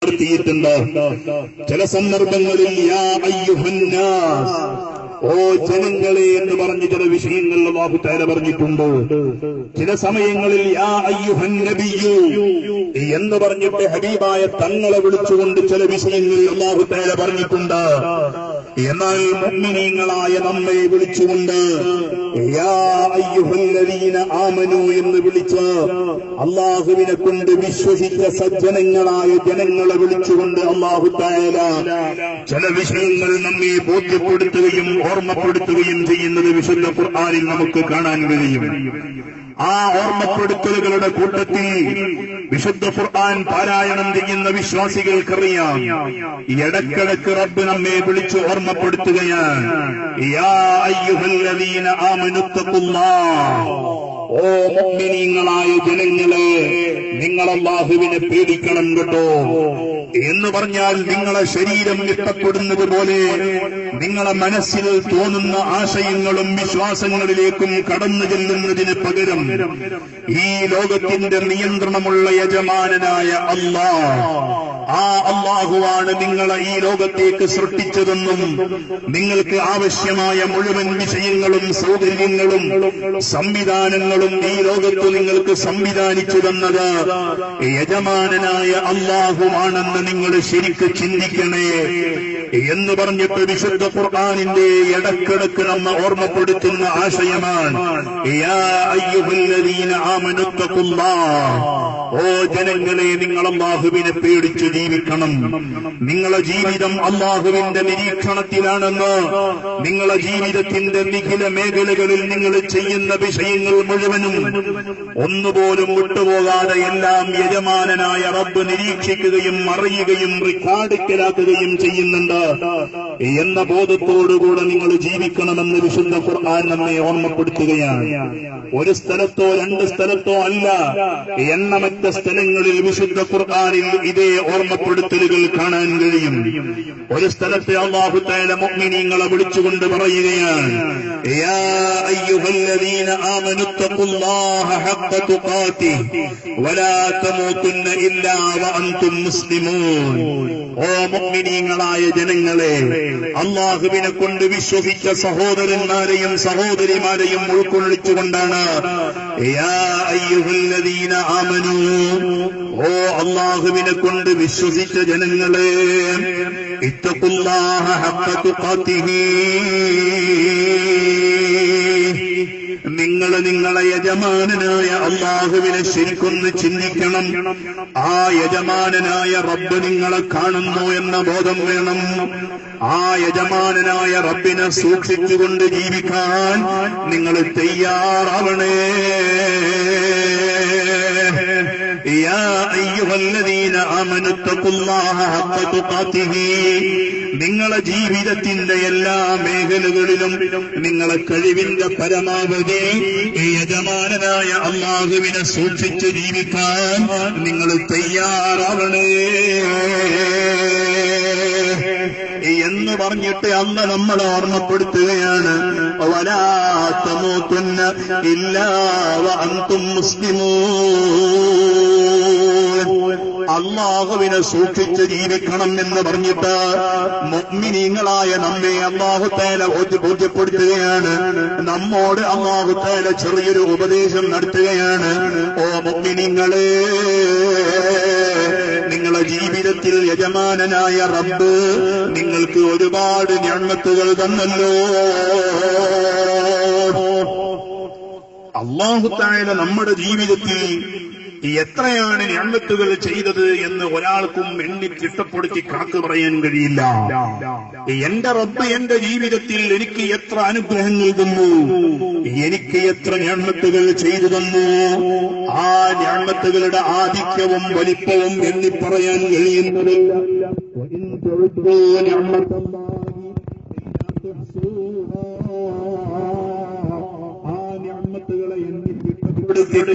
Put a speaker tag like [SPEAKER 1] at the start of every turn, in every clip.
[SPEAKER 1] നടത്തിയിട്ടുണ്ട്. ചില സന്ദർഭങ്ങളിൽ യാ അയ്യുഹന്നാസ്, ഓ ജനങ്ങളെ എന്ന് പറഞ്ഞ് ചില വിഷയങ്ങൾ അല്ലാഹു തആല പറഞ്ഞിട്ടുണ്ട്. ചില സമയങ്ങളിൽ യാ അയ്യുഹൻ നബിയ്യു എന്ന് പറഞ്ഞിട്ട് ഹബീബായ തങ്ങളെ വിളിച്ചുകൊണ്ട് ചില വിഷയങ്ങൾ അല്ലാഹു തആല പറഞ്ഞിട്ടുണ്ട്. എന്നാൽ മുഅ്മിനീങ്ങളായ നമ്മെ വിളിച്ചുകൊണ്ട് യാ അയ്യുഹല്ലദീന ആമനൂ എന്ന് വിളിച്ച് അല്ലാഹുവിനെ കൊണ്ട് വിശ്വസിച്ച സജ്ജനങ്ങളായ ജനങ്ങളെ വിളിച്ചുകൊണ്ട് അല്ലാഹു തആല ചില വിഷയങ്ങൾ നമ്മെ ബോധ്യപ്പെടുത്തുകയും ഓർമ്മപ്പെടുത്തുകയും ചെയ്യുന്നത് വിശുദ്ധ ഖുർആനിൽ നമുക്ക് കാണാൻ കഴിയും. ആ ഓർമ്മപ്പെടുത്തലുകളുടെ കൂട്ടത്തിൽ വിശുദ്ധ ഖുർആൻ പാരായണം ചെയ്യുന്ന വിശ്വാസികൾക്കറിയാം, ഇടക്കിടക്ക് റബ്ബ് നമ്മെ വിളിച്ച് ഓർമ്മപ്പെടുത്തുകയാണ്. യാ അയ്യുഹല്ലദീന ആമനുത്തഖുല്ലാഹ്, ഓ മുഅ്മിനീങ്ങളായ ജനങ്ങളെ, നിങ്ങൾ അല്ലാഹുവിനെ പേടിക്കണം കേട്ടോ എന്ന് പറഞ്ഞാൽ നിങ്ങളെ ശരീരം ഇഷ്ടപ്പെടുന്നത് പോലെ നിങ്ങളെ മനസ്സിൽ തോന്നുന്ന ആശയങ്ങളും വിശ്വാസങ്ങളിലേക്കും കടന്നു ചെല്ലുന്നതിന് പകരം ഈ ലോകത്തിന്റെ നിയന്ത്രണമുള്ള യജമാനനായ അല്ലാഹ്, ആ അല്ലാഹുവാണ് നിങ്ങളെ ഈ ലോകത്തേക്ക് സൃഷ്ടിച്ചതെന്നും നിങ്ങൾക്ക് ആവശ്യമായ മുഴുവൻ വിഷയങ്ങളും സൗകര്യങ്ങളും സംവിധാനങ്ങളും ഈ ലോകത്ത് നിങ്ങൾക്ക് സംവിധാനിച്ചു തന്നത് യജമാനനായ അല്ലാഹുവാണെന്ന് നിങ്ങൾ ശരിക്ക് ചിന്തിക്കണേ എന്ന് പറഞ്ഞിട്ട് വിശുദ്ധ ഖുർആനിന്റെ ഇടക്കിടക്ക് നമ്മെ ഓർമ്മപ്പെടുത്തുന്ന ആശയമാണ് യാ അയ്യുഹല്ലദീന ആമനുത്തഖുല്ലാഹ്, ഓ ജനങ്ങളെ, നിങ്ങൾ അല്ലാഹുവിനെ പേടിച്ചു ജീവിക്കണം. നിങ്ങളെ ജീവിതം അല്ലാഹുവിന്റെ നിരീക്ഷണത്തിലാണെന്ന്, നിങ്ങളെ ജീവിതത്തിന്റെ നിഖില മേഖലകളിൽ നിങ്ങൾ ചെയ്യുന്ന വിഷയങ്ങൾ മുഴുവനും ഒന്നുപോലും വിട്ടുപോകാതെ എല്ലാം യജമാനനായ റബ്ബ് നിരീക്ഷിക്കുകയും അറിയുകയും റെക്കോർഡിക്കലാക്കുകയും ചെയ്യുന്നുണ്ട് എന്ന ബോധത്തോടുകൂടെ നിങ്ങൾ ജീവിക്കണമെന്ന് വിശുദ്ധ ഖുർആൻ നമ്മെ ഓർമ്മപ്പെടുത്തുകയാണ്. ഒരു സ്ഥലത്തോ രണ്ട് സ്ഥലത്തോ അല്ല, എണ്ണമറ്റ സ്ഥലങ്ങളിൽ വിശുദ്ധ ഖുർആനിൽ ഇതേ ഓർമ്മപ്പെടുത്തലുകൾ കാണാൻ കഴിയും. ഒരു സ്ഥലത്തെ അല്ലാഹു തആല മുഅ്മിനീങ്ങളെ വിളിച്ചുകൊണ്ട് പറയുകയാണ്, യാ അയ്യുഹല്ലദീന ആമനുത്തഖുല്ലാഹ ഹഖ്ക തുഖാതിഹി വലാ തമൂതുന്ന ഇല്ലാ വഅൻതും മുസ്ലിമൂൻ. ഓ മുഅ്മിനീങ്ങളായ ജനങ്ങളെ, അല്ലാഹുവിനെ കൊണ്ട് വിശ്വസിച്ച സഹോദരന്മാരെയും സഹോദരിമാരെയും ഉൾക്കൊള്ളിച്ചുകൊണ്ടാണ് യാ അയ്യുഹല്ലദീന ആമനൂ, ഓ അല്ലാഹുവിനെ കൊണ്ട് വിശ്വസിച്ച ജനങ്ങളെ, ഇത്തഖുല്ലാഹ ഹഖ്ക തുഖാതിഹി, നിങ്ങൾ നിങ്ങളെ യജമാനനായ അല്ലാഹുവിനെ ശരിക്കൊന്ന് ചിന്തിക്കണം. ആ യജമാനനായ റബ്ബ് നിങ്ങളെ കാണുന്നു എന്ന ബോധം വേണം. ആ യജമാനനായ റബ്ബിനെ സൂക്ഷിച്ചുകൊണ്ട് ജീവിക്കാൻ നിങ്ങൾ തയ്യാറാവണേ. യാ അയ്യുഹല്ലദീന ആമനുത്തഖുല്ലാഹ ഹഖ്ക തുഖാതിഹി, നിങ്ങളെ ജീവിതത്തിന്റെ എല്ലാ മേഖലകളിലും നിങ്ങളെ കഴിവിന്റെ പരമാവധി യജമാനനായ അല്ലാഹുവിനെ സൂക്ഷിച്ച് ജീവിക്കാൻ നിങ്ങൾ തയ്യാറാവണേ എന്ന് പറഞ്ഞിട്ട് അല്ലാഹ് നമ്മളെ ഓർമ്മപ്പെടുത്തുകയാണ്, വലാ തമൂതുന്ന ഇല്ലാ വഅൻതും മുസ്ലിമൂൻ. അല്ലാഹുവിനെ സൂക്ഷിച്ച് ജീവിക്കണം എന്ന് പറഞ്ഞിട്ട് മുഅ്മിനീങ്ങളായ നമ്മെ അല്ലാഹു തആല ബോധ്യപ്പെടുത്തുകയാണ്. നമ്മോട് അല്ലാഹു തആല ചെറിയൊരു ഉപദേശം നടത്തുകയാണ്. ഓ മുഅ്മിനീങ്ങളെ, നിങ്ങളെ ജീവിതത്തിൽ യജമാനനായ റബ്ബ് നിങ്ങൾക്ക് ഒരുപാട് നിഅമത്തുകൾ തന്നല്ലോ. അല്ലാഹു തആല നമ്മുടെ ജീവിതത്തിൽ എത്രയാണ് നിഅമത്തുകൾ ചെയ്തത് എന്ന് ഒരാൾക്കും എണ്ണി ചിട്ടപ്പെടുത്തി കണക്ക് പറയാൻ കഴിയില്ല. എന്റെ റബ്ബ് എന്റെ ജീവിതത്തിൽ എനിക്ക് എത്ര അനുഗ്രഹങ്ങൾ തന്നു, എനിക്ക് എത്ര നിഅമത്തുകൾ ചെയ്തു തന്നു, ആ നിഅമത്തുകളുടെ ആധിക്യവും വലിപ്പവും എണ്ണി പറയാൻ കഴിയുന്നതില്ല.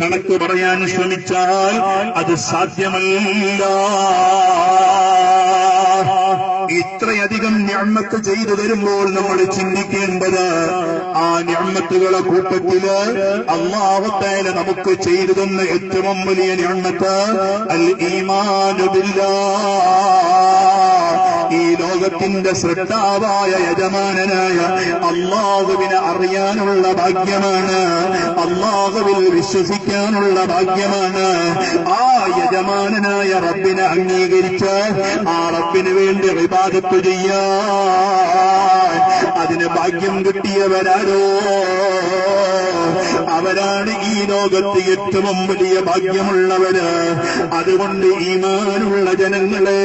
[SPEAKER 1] കണക്ക് പറയാൻ ശ്രമിച്ചാൽ അത് സാധ്യമല്ല. ഇത്ര അത്രയധികം നിഅമത്ത് ചെയ്തു തരുമ്പോൾ നമ്മൾ ചിന്തിക്കേണ്ടത് ആ നിഅമത്തുകളെ കൂട്ടത്തില് അല്ലാഹു തആല നമുക്ക് ചെയ്തു തന്ന ഏറ്റവും വലിയ നിഅമത്ത് അൽ ഈമാനു ബില്ലാഹ്. ഈ ലോകത്തിന്റെ സൃഷ്ടാവായ യജമാനനായ അല്ലാഹുവിനെ അറിയാനുള്ള ഭാഗ്യമാണ്, അല്ലാഹുവിൽ വിശ്വസിക്കാനുള്ള ഭാഗ്യമാണ്. ആ യജമാനനായ റബ്ബിനെ അംഗീകരിച്ച് ആ റബ്ബിന് വേണ്ടി ഇബാദത്ത് ചെയ്യാൻ അതിന് ഭാഗ്യം കിട്ടിയവരാരോ അവരാണ് ഈ ലോകത്ത് ഏറ്റവും വലിയ ഭാഗ്യമുള്ളവര്. അതുകൊണ്ട് ഈമാനുള്ള ജനങ്ങളെ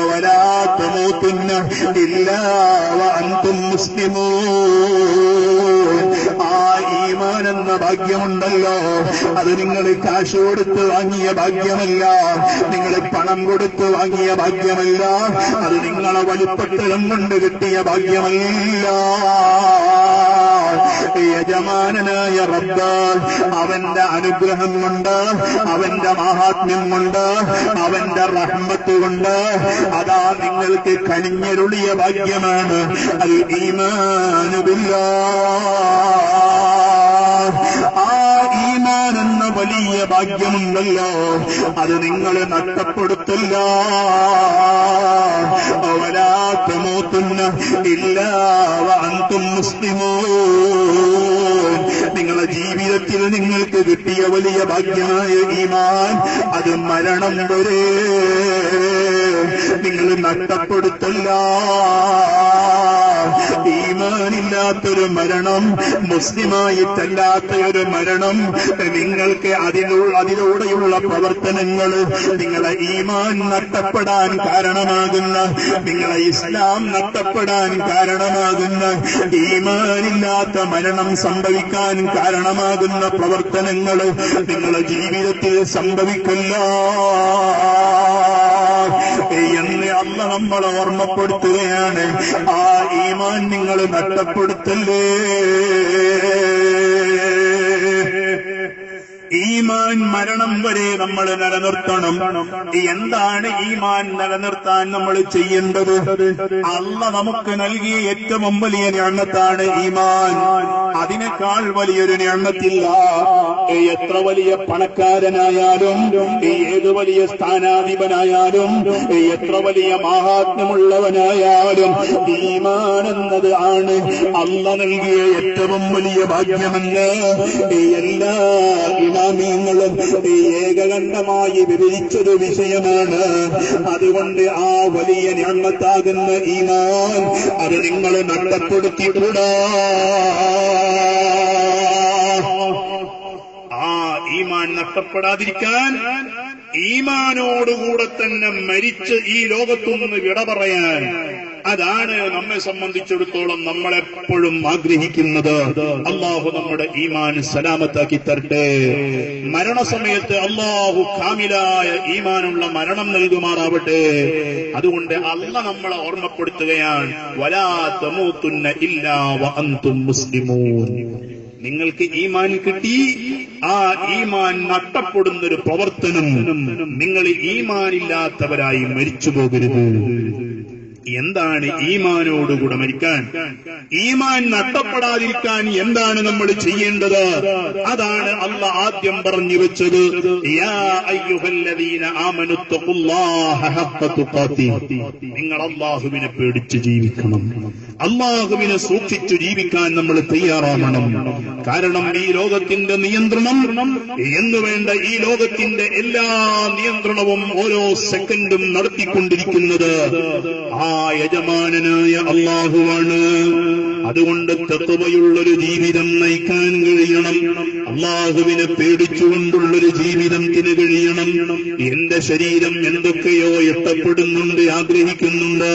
[SPEAKER 1] വലാ തമൂതുന്ന ഇല്ലാ വഅൻതും മുസ്ലിമൂൻ. ആ ഈമാൻ എന്ന ഭാഗ്യമുണ്ടല്ലോ, അത് നിങ്ങൾ കാശ് കൊടുത്ത് വാങ്ങിയ ഭാഗ്യമല്ല, നിങ്ങൾ പണം കൊടുത്ത് വാങ്ങിയ ഭാഗ്യമല്ല, അത് നിങ്ങളെ വലിപ്പത്തരം കൊണ്ട് കിട്ടിയ ഭാഗ്യമല്ല. യജമാനനായ റബ്ബ് അവന്റെ അനുഗ്രഹം കൊണ്ട്, അവന്റെ മഹാത്മ്യം കൊണ്ട്, അവന്റെ റഹ്മത്ത് കൊണ്ട് അതാ നിങ്ങൾക്ക് കനിഞ്ഞരുളിയ ഭാഗ്യമാണ് അൽ ഈമാനു ബില്ലാഹ്. ആ ഈമാൻ എന്ന വലിയ ഭാഗ്യമുണ്ടല്ലോ, അത് നിങ്ങൾ നഷ്ടപ്പെടുത്തില്ല. വലാ തമൂതുന്ന ഇല്ലാ വഅൻതും മുസ്ലിമൂൻ. നിങ്ങളുടെ ജീവിതത്തിൽ നിങ്ങൾക്ക് കിട്ടിയ വലിയ ഭാഗ്യമായ ഈമാൻ അത് മരണം വരെ നിങ്ങൾ നഷ്ടപ്പെടുത്തില്ല. ഈമാനില്ലാത്തൊരു മരണം, മുസ്ലിമായിട്ടല്ലാത്ത ഒരു മരണം, നിങ്ങൾക്ക് അതിലൂടെയുള്ള പ്രവർത്തനങ്ങൾ നിങ്ങളെ ഈമാൻ നഷ്ടപ്പെടാൻ കാരണമാകുന്ന, നിങ്ങളെ ഇസ്ലാം നഷ്ടപ്പെടാൻ കാരണമാകുന്ന, ഈമാനില്ലാത്ത മരണം സംഭവിക്കാൻ കാരണമാകുന്ന പ്രവർത്തനങ്ങൾ നിങ്ങളുടെ ജീവിതത്തിൽ സംഭവിക്കില്ല എന്ന് അല്ലാഹു നമ്മളെ ഓർമ്മപ്പെടുത്തുകയാണ്. ആ ഈമാൻ നിങ്ങൾ നഷ്ടപ്പെടുത്തല്ലേ. ഈമാൻ മരണം വരെ നമ്മൾ നിലനിർത്തണം. എന്താണ് ഈമാൻ നിലനിർത്താൻ നമ്മൾ ചെയ്യേണ്ടത്? അല്ലാഹു നമുക്ക് നൽകിയ ഏറ്റവും വലിയ നിഅമത്താണ് ഈമാൻ. അതിനേക്കാൾ വലിയൊരു നിഅമത്തില്ല. എത്ര വലിയ പണക്കാരനായാലും, ഏത് വലിയ സ്ഥാനാധിപനായാലും, എത്ര വലിയ മഹാത്മ്യമുള്ളവനായാലും ഈമാൻ എന്നത് ആണ് അല്ലാഹു നൽകിയ ഏറ്റവും വലിയ ഭാഗ്യമെന്ന് എല്ലാ ഇമാമിയങ്ങളും ഏകകണ്ഠമായി വിവരിച്ചൊരു വിഷയമാണ്. അതുകൊണ്ട് ആ വലിയ നിഅമത്താകുന്ന ഈമാൻ അത് നിങ്ങൾ നഷ്ടപ്പെടുത്തിക്കൂടാ. ആ ഈമാൻ നഷ്ടപ്പെടാതിരിക്കാൻ ഈമാനോടുകൂടെ തന്നെ മരിച്ച് ഈ ലോകത്തുനിന്ന് വിട പറയാൻ, അതാണ് നമ്മെ സംബന്ധിച്ചിടത്തോളം നമ്മളെപ്പോഴും ആഗ്രഹിക്കുന്നത്. അള്ളാഹു നമ്മുടെ ഈമാൻ സലാമത്താക്കി തരട്ടെ. മരണസമയത്ത് അള്ളാഹു കാമിലായ ഈമാനുള്ള മരണം നൽകുമാറാവട്ടെ. അതുകൊണ്ട് അല്ലാഹു നമ്മളെ ഓർമ്മപ്പെടുത്തുകയാണ്, വലാ തമൂതുന്ന ഇല്ലാ വഅൻതും മുസ്ലിമൂൻ. നിങ്ങൾക്ക് ഈമാൻ കിട്ടി, ആ ഈമാൻ നഷ്ടപ്പെടുന്നൊരു പ്രവർത്തനം നിങ്ങൾ ഈമാനില്ലാത്തവരായി മരിച്ചു പോകരുത്. എന്താണ് ഈമാനോടുകൂടെ മരിക്കാൻ? ഈമാൻ നഷ്ടപ്പെടാതിരിക്കാൻ എന്താണ് നമ്മൾ ചെയ്യേണ്ടത്? അതാണ് അല്ലാഹു ആദ്യം പറഞ്ഞു വെച്ചത്, യാ അയ്യുഹല്ലദീന ആമനു തഖുല്ലാഹ ഹഖ്ക തുഖാതിഹി. നിങ്ങൾ അല്ലാഹുവിനെ പേടിച്ച് ജീവിക്കണം, അല്ലാഹുവിനെ സൂക്ഷിച്ചു ജീവിക്കാൻ നമ്മൾ തയ്യാറാവണം. കാരണം ഈ ലോകത്തിന്റെ നിയന്ത്രണം എന്നുവേണ്ട ഈ ലോകത്തിന്റെ എല്ലാ നിയന്ത്രണവും ഓരോ സെക്കൻഡും നടത്തിക്കൊണ്ടിരിക്കുന്നത് ആ യജമാനനായ അല്ലാഹുവാണ്. അതുകൊണ്ട് തഖ്വയുള്ളൊരു ജീവിതം നയിക്കാൻ കഴിയണം, അല്ലാഹുവിനെ പേടിച്ചുകൊണ്ടുള്ളൊരു ജീവിതത്തിന് കഴിയണം. എന്റെ ശരീരം എന്തൊക്കെയോ ഇഷ്ടപ്പെടുന്നുണ്ട്, ആഗ്രഹിക്കുന്നുണ്ട്,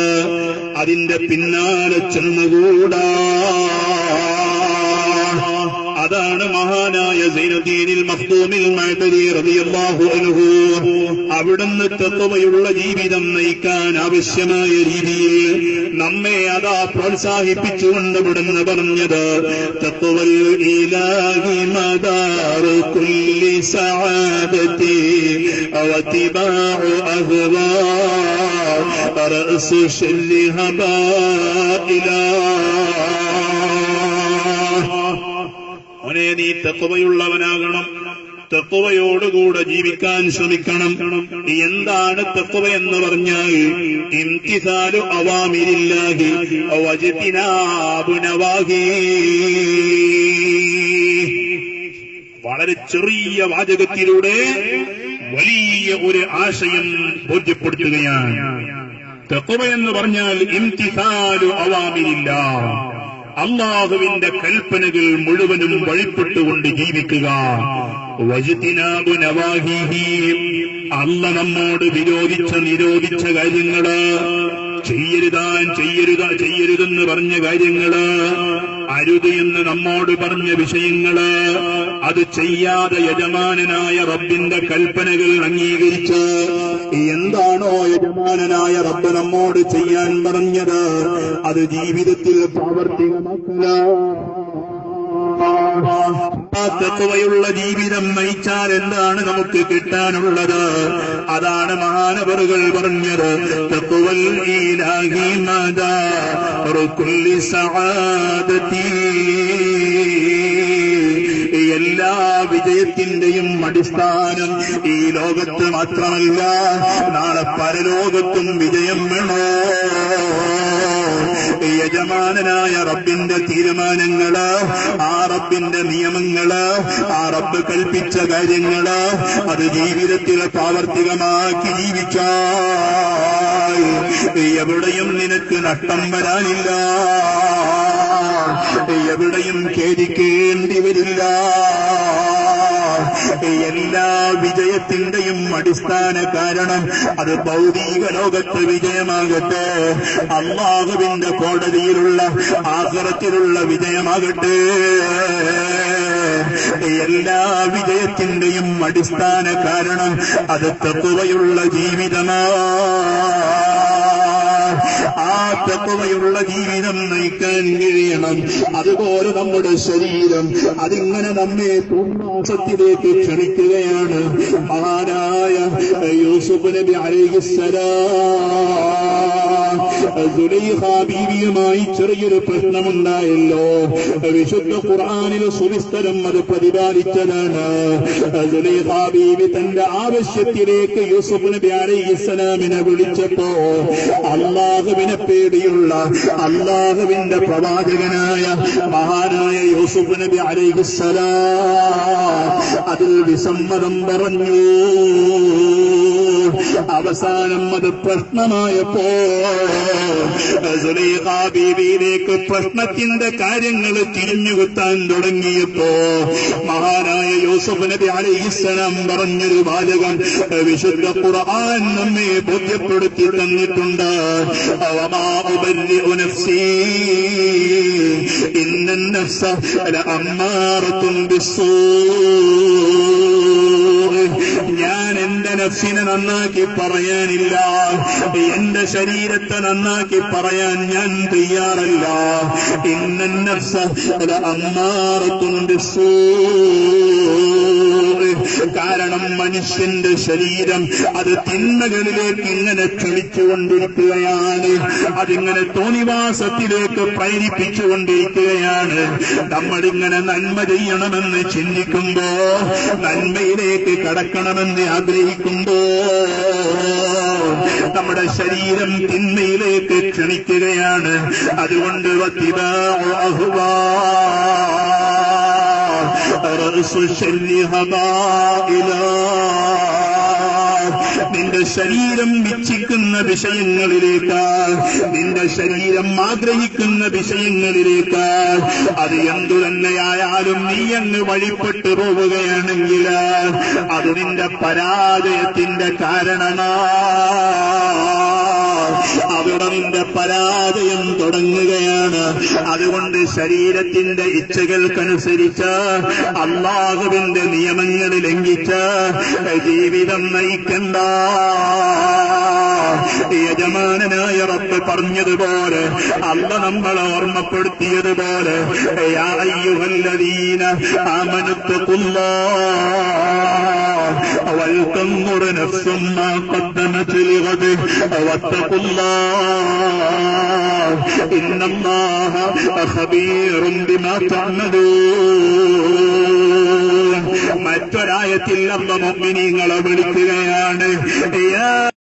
[SPEAKER 1] അതിന്റെ പിന്നാലെ ചെന്നുകൂടാ. അതാണ് മഹാനായ സൈനുദ്ദീനിൽ മഖ്ദൂമിൽ മഅ്തരി റളിയല്ലാഹു അൻഹു. അവിടുന്ന് തഖ്വയുള്ള ജീവിതം നയിക്കാൻ ആവശ്യമായ രീതിയിൽ നമ്മെ അതാ പ്രോത്സാഹിപ്പിച്ചുകൊണ്ട് ഇവിടുന്ന് പറഞ്ഞത് തഖ്വൽ ഇലാഹി മദാറു കുല്ലി സഅദതി വതിബാഉ അഹ്വാ റഅസു ശർരി ഹബാഇലാ. അവനെ നീ തഖ്വയുള്ളവനാകണം, തഖ്വയോടുകൂടെ ജീവിക്കാൻ ശ്രമിക്കണം. എന്താണ് തഖ്വ എന്ന് പറഞ്ഞാൽ ഇംതിസാലു അവാമിരില്ലാഹി വജ്തിനാബു നവാഹി. വളരെ ചെറിയ വാചകത്തിലൂടെ വലിയ ഒരു ആശയം ബോധ്യപ്പെടുത്തുകയാണ്. തഖ്വ എന്ന് പറഞ്ഞാൽ ഇംതിസാലു അവാമിരില്ലാഹ്, അല്ലാഹുവിന്റെ കൽപ്പനകൾ മുഴുവനും വഴിപ്പെട്ടുകൊണ്ട് ജീവിക്കുക. വജ്തിനാബു നവാഹിഹി, അല്ല നമ്മോട് നിരോധിച്ച കാര്യങ്ങള്, ചെയ്യരുതെന്ന് പറഞ്ഞ കാര്യങ്ങള്, അരുത് എന്ന് നമ്മോട് പറഞ്ഞ വിഷയങ്ങള്, അത് ചെയ്യാതെ യജമാനനായ റബ്ബിന്റെ കൽപ്പനകൾ അംഗീകരിച്ച് എന്താണോ യജമാനനായ റബ്ബ് നമ്മോട് ചെയ്യാൻ പറഞ്ഞത് അത് ജീവിതത്തിൽ പ്രാവർത്തികമാക്കുക. തഖ്വയുള്ള ജീവിതം നയിച്ചാൽ എന്താണ് നമുക്ക് കിട്ടാനുള്ളത്? അതാണ് മഹാനവറുകൾ പറഞ്ഞത് തഖ്വൽ ഇലാഹി മദാറു കുല്ലി സഅദതി. എല്ലാ വിജയത്തിന്റെയും അടിസ്ഥാനം ഈ ലോകത്ത് മാത്രമല്ല, നാളെ പരലോകത്തും വിജയം വേണോ? യജമാനനായ റബ്ബിന്റെ തീരുമാനങ്ങള്, ആ റബ്ബിന്റെ നിയമങ്ങള്, ആ റബ്ബ് കൽപ്പിച്ച കാര്യങ്ങള് അത് ജീവിതത്തിൽ പ്രാവർത്തികമാക്കി ജീവിച്ചാൽ എവിടെയും നിനക്ക് നഷ്ടം വരാനില്ല, എവിടെയും ഖേദിക്കേണ്ടി വരില്ല. എല്ലാ വിജയത്തിന്റെയും അടിസ്ഥാന കാരണം അത് ഭൗതിക ലോകത്ത് വിജയമാകട്ടെ, അല്ലാഹുവിന്റെ കോടതിയിലുള്ള ആഖിറത്തിലുള്ള വിജയമാകട്ടെ, എല്ലാ വിജയത്തിന്റെയും അടിസ്ഥാന കാരണം അത് തഖ്വയുള്ള ജീവിതമാണ്. ആ തഖ്വയുള്ള ജീവിതം നയിക്കാൻ കഴിയണം. അതുപോലെ നമ്മുടെ ശരീരം അതിങ്ങനെ നമ്മെ തോന്നാസത്തിലേക്ക് ക്ഷണിക്കുകയാണ്. മഹാനായ യൂസുഫ് നബി അലൈഹിസ്സലാം സുലൈഖ ബീവിയുമായി ചെറിയൊരു പ്രശ്നമുണ്ടായല്ലോ. വിശുദ്ധ ഖുർആനിൽ സുവിസ്തരം അത് പ്രതിപാദിച്ചതാണ്. സുലൈഖ ബീവി തന്റെ ആവശ്യത്തിലേക്ക് യൂസുഫ് നബി അലൈഹിസ്സലാമിനെ വിളിച്ചപ്പോ അല്ലാഹുവിനെ പേടിയുള്ള അല്ലാഹുവിന്റെ പ്രവാചകനായ മഹാനായ യൂസുഫ് നബി അലൈഹിസ്സലാം അതിൽ വിസമ്മതം പറഞ്ഞു. അവസാനം അത് പ്രശ്നമായപ്പോ സുലൈഖ ബീവിയിലേക്ക് പ്രശ്നത്തിന്റെ കാര്യങ്ങൾ തിരിഞ്ഞുകുത്താൻ തുടങ്ങിയപ്പോ മഹാനായ യൂസുഫ് നബി അലൈഹിസ്സലാം പറഞ്ഞൊരു വാചകം വിശുദ്ധ ഖുർആൻ നമ്മെ ബോധ്യപ്പെടുത്തി തന്നിട്ടുണ്ട്. വമാ ഉബർരിഉ നഫ്സി ഇന്നൻ നഫ്സ ലഅമ്മാറത്തുൻ ബിസ്സൂ. ഞാൻ എന്റെ നഫ്സിനെ നന്നാക്കി പറയാനില്ല, എന്റെ ശരീരത്തെ നന്നാക്കി പറയാൻ ഞാൻ തയ്യാറല്ല. ഇന്നൻ നഫ്സ ലഅമ്മാറത്തുൻ ബിസ്സൂ. കാരണം മനുഷ്യന്റെ ശരീരം അത് തിന്മകളിലേക്ക് ഇങ്ങനെ ക്ഷണിച്ചുകൊണ്ടിരിക്കുകയാണ്, അതിങ്ങനെ തോന്നിവാസത്തിലേക്ക് പ്രേരിപ്പിച്ചുകൊണ്ടിരിക്കുകയാണ്. നമ്മളിങ്ങനെ നന്മ ചെയ്യണമെന്ന് ചിന്തിക്കുമ്പോ, നന്മയിലേക്ക് കടക്കണമെന്ന് ആഗ്രഹിക്കുമ്പോ നമ്മുടെ ശരീരം തിന്മയിലേക്ക് ക്ഷണിക്കുകയാണ്. അതുകൊണ്ട് വത്തിബാഉ അഹ്വാ റഅസു ശർരി ഹബാഇലാ. നിന്റെ ശരീരം ഇച്ഛിക്കുന്ന വിഷയങ്ങളിലേക്കാൾ, നിന്റെ ശരീരം ആഗ്രഹിക്കുന്ന വിഷയങ്ങളിലേക്കാൾ അത് എന്തു തന്നെയായാലും നീ അങ്ങ് വഴിപ്പെട്ടു പോവുകയാണെങ്കിൽ അത് നിന്റെ പരാജയത്തിന്റെ കാരണമാണ്. അവിടെ നിന്റെ പരാജയം തുടങ്ങുകയാണ്. അതുകൊണ്ട് ശരീരത്തിന്റെ ഇച്ഛകൾക്കനുസരിച്ച് അല്ലാഹുവിന്റെ നിയമങ്ങൾ ലംഘിച്ച് ജീവിതം നയിക്കണ്ട. യജമാനനായ റബ്ബ് പറഞ്ഞതുപോലെ, അല്ല നമ്മളെ ഓർമ്മപ്പെടുത്തിയതുപോലെ, യാ അയ്യുഹല്ലദീന ആമനുത്തഖുല്ലാഹ വൽതൻദുർ നഫ്സും മാ ഖദ്ദമത് ലിഗദ് വത്തഖുല്ലാഹ ഇന്നല്ലാഹ ഖബീറുൻ ബിമാ തഅമലൂൻ. മറ്റൊരായത്തിൽ അല്ലാഹു മുഅ്മിനീങ്ങളെ വിളിക്കുകയാണ്, യാ